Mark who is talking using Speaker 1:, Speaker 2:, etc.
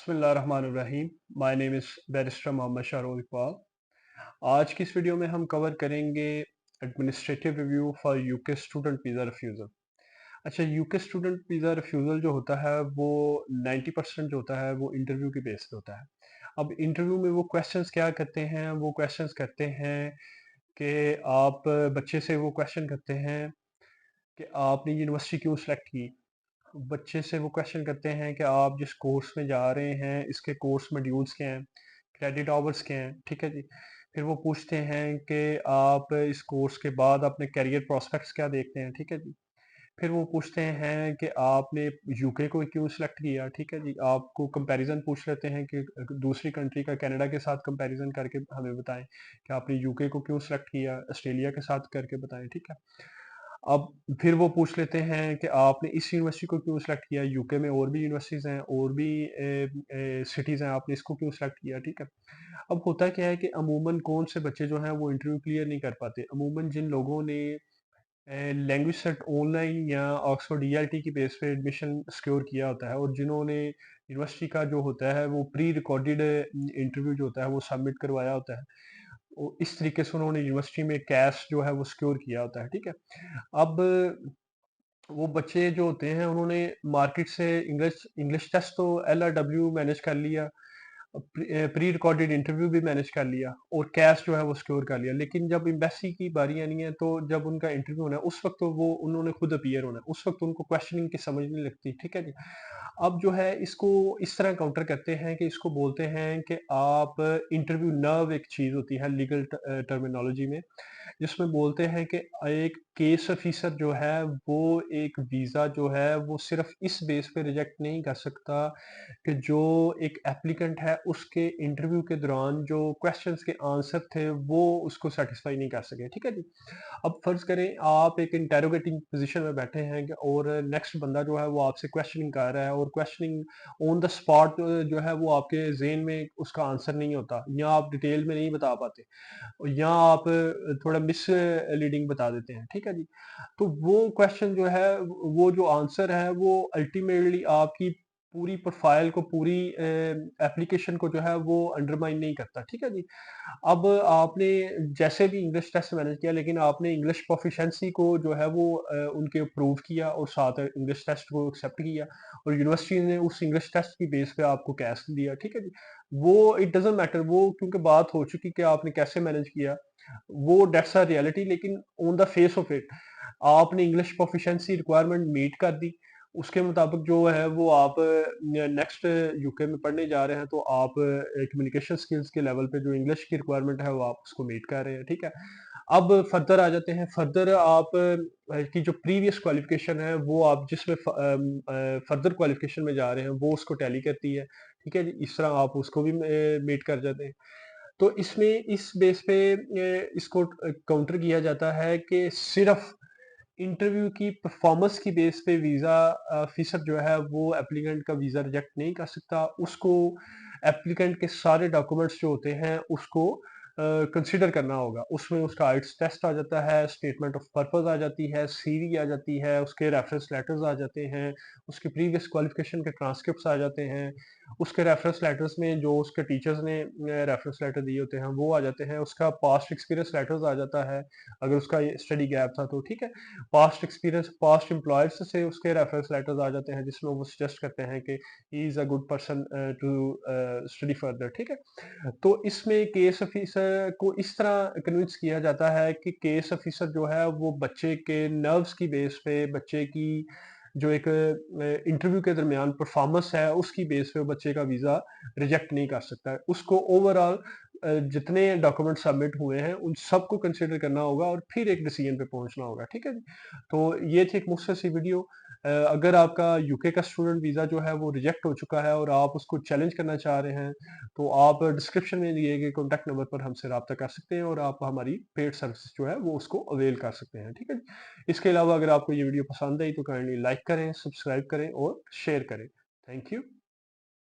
Speaker 1: बिस्मिल्लाहिर्रहमानिर्रहीम। My name is barrister Mohammad Shahrul Iqbal. आज की इस वीडियो में हम कवर करेंगे administrative review for UK student visa refusal. अच्छा, यूके स्टूडेंट वीज़ा रिफ्यूज़ल जो होता है वो 90% जो होता है वो इंटरव्यू के बेस पे होता है। अब इंटरव्यू में वो क्वेश्चंस क्या करते हैं, वो क्वेश्चंस करते हैं कि आप बच्चे से वो क्वेश्चन करते हैं कि आपने यूनिवर्सिटी क्यों सेलेक्ट की। बच्चे से वो क्वेश्चन करते हैं कि आप जिस कोर्स में जा रहे हैं इसके कोर्स मॉड्यूल्स क्या हैं, क्रेडिट आवर्स क्या हैं, ठीक है जी। फिर वो पूछते हैं कि आप इस कोर्स के बाद अपने करियर प्रोस्पेक्ट्स क्या देखते हैं, ठीक है जी। फिर वो पूछते हैं कि आपने यूके को क्यों सिलेक्ट किया, ठीक है जी। आपको कंपैरिजन पूछ लेते हैं कि दूसरी कंट्री का कनाडा के साथ कंपैरिजन करके हमें बताएं कि आपने यूके को क्यों सिलेक्ट किया, ऑस्ट्रेलिया के साथ करके बताएं, ठीक है। अब फिर वो पूछ लेते हैं कि आपने इस यूनिवर्सिटी को क्यों सिलेक्ट किया, यूके में और भी यूनिवर्सिटीज़ हैं और भी सिटीज़ हैं, आपने इसको क्यों सिलेक्ट किया, ठीक है। अब होता क्या है कि अमूमन कौन से बच्चे जो हैं वो इंटरव्यू क्लियर नहीं कर पाते। अमूमन जिन लोगों ने लैंग्वेज सेट ऑनलाइन या ऑक्सफोर्ड ईएलटी की बेस पे एडमिशन सिक्योर किया होता है और जिन्होंने यूनिवर्सिटी का जो होता है वो प्री रिकॉर्डेड इंटरव्यू जो होता है वो सबमिट करवाया होता है, इस तरीके से उन्होंने यूनिवर्सिटी में कैश जो है वो सिक्योर किया होता है, ठीक है। अब वो बच्चे जो होते हैं उन्होंने मार्केट से इंग्लिश इंग्लिश टेस्ट तो एलआरडब्ल्यू मैनेज कर लिया, प्री रिकॉर्डेड इंटरव्यू भी मैनेज कर लिया और कैश जो है वो सिक्योर कर लिया, लेकिन जब एम्बेसी की बारी आनी है तो जब उनका इंटरव्यू होना है उस वक्त तो वो उन्होंने खुद अपीयर होना है, उस वक्त उनको क्वेश्चनिंग की समझ नहीं लगती, ठीक है जी। अब जो है इसको इस तरह काउंटर करते हैं कि इसको बोलते हैं कि आप इंटरव्यू नर्व एक चीज होती है लीगल टर्मिनोलॉजी में, जिसमें बोलते हैं कि एक केस ऑफिसर जो है वो एक वीज़ा जो है वो सिर्फ इस बेस पे रिजेक्ट नहीं कर सकता कि जो एक एप्लीकेंट है उसके इंटरव्यू के दौरान जो क्वेश्चंस के आंसर थे वो उसको सेटिस्फाई नहीं कर सके, ठीक है जी। अब फर्ज करें आप एक इंटेरोगेटिंग पोजीशन में बैठे हैं और नेक्स्ट बंदा जो है वो आपसे क्वेश्चनिंग कर रहा है और क्वेश्चनिंग ऑन द स्पॉट जो है वो आपके जेन में उसका आंसर नहीं होता या आप डिटेल में नहीं बता पाते या आप थोड़ा मिस लीडिंग बता देते हैं, ठीक है जी। तो वो क्वेश्चन जो है वो जो आंसर है वो अल्टीमेटली आपकी पूरी प्रोफाइल को, पूरी एप्लीकेशन को जो है वो अंडरमाइन नहीं करता, ठीक है जी। अब आपने जैसे भी इंग्लिश टेस्ट मैनेज किया लेकिन आपने इंग्लिश प्रोफिशिएंसी को जो है वो उनके अप्रूव किया और साथ इंग्लिश टेस्ट को एक्सेप्ट किया और यूनिवर्सिटी ने उस इंग्लिश टेस्ट की बेस पे आपको कैश दिया, ठीक है जी। वो इट डजेंट मैटर, वो क्योंकि बात हो चुकी कि आपने कैसे मैनेज किया, वो डेट्स अ रियलिटी। लेकिन on the face of it आपने इंग्लिश प्रोफिशिएंसी रिक्वायरमेंट मीट कर दी, उसके मुताबिक जो है वो आप नेक्स्ट यूके में पढ़ने जा रहे हैं तो आप कम्युनिकेशन स्किल्स के लेवल पे जो इंग्लिश की रिक्वायरमेंट है वो आप उसको मीट कर रहे हैं, ठीक है। अब फर्दर आ जाते हैं, फर्दर आप की जो प्रीवियस क्वालिफिकेशन है वो आप जिसमें फर्दर क्वालिफिकेशन में जा रहे हैं वो उसको टैली करती है, ठीक है जी। इस तरह आप उसको भी मीट कर जाते हैं। तो इसमें इस बेस पे इसको काउंटर किया जाता है कि सिर्फ इंटरव्यू की परफॉर्मेंस की बेस पे वीज़ा ऑफिसर जो है वो एप्लीकेंट का वीज़ा रिजेक्ट नहीं कर सकता। उसको एप्लीकेंट के सारे डॉक्यूमेंट्स जो होते हैं उसको कंसीडर करना होगा। उसमें उसका आइट्स टेस्ट आ जाता है, स्टेटमेंट ऑफ पर्पस आ जाती है, सीवी आ जाती है, उसके रेफरेंस लेटर्स आ जाते हैं, उसके प्रीवियस क्वालिफिकेशन के ट्रांसक्रिप्ट्स आ जाते हैं, उसके रेफरेंस लेटर्स में जो उसके टीचर्स ने रेफरेंस लेटर दिए होते हैं वो आ जाते हैं, उसका पास्ट एक्सपीरियंस लेटर्स आ जाता है अगर उसका स्टडी गैप था तो, ठीक है। पास्ट एक्सपीरियंस, पास्ट एम्प्लॉयर्स से उसके रेफरेंस लेटर्स आ जाते हैं जिसमें वो सजेस्ट करते हैं कि he is a good person to study further, ठीक है। तो इसमें केस ऑफिसर को इस तरह कन्विंस किया जाता है कि केस ऑफिसर जो है वो बच्चे के नर्व्स की बेस पे, बच्चे की जो एक इंटरव्यू के दरमियान परफॉर्मेंस है उसकी बेस पे बच्चे का वीज़ा रिजेक्ट नहीं कर सकता है। उसको ओवरऑल जितने डॉक्यूमेंट सबमिट हुए हैं उन सबको कंसिडर करना होगा और फिर एक डिसीजन पे पहुंचना होगा, ठीक है जी। तो ये थी एक मुख्तसर सी वीडियो। अगर आपका यूके का स्टूडेंट वीज़ा जो है वो रिजेक्ट हो चुका है और आप उसको चैलेंज करना चाह रहे हैं तो आप डिस्क्रिप्शन में दिए गए कॉन्टैक्ट नंबर पर हमसे रब्ता कर सकते हैं और आप हमारी पेड सर्विस जो है वो उसको अवेल कर सकते हैं, ठीक है जी। इसके अलावा अगर आपको ये वीडियो पसंद आई तो काइंडली लाइक करें, सब्सक्राइब करें और शेयर करें। Thank you.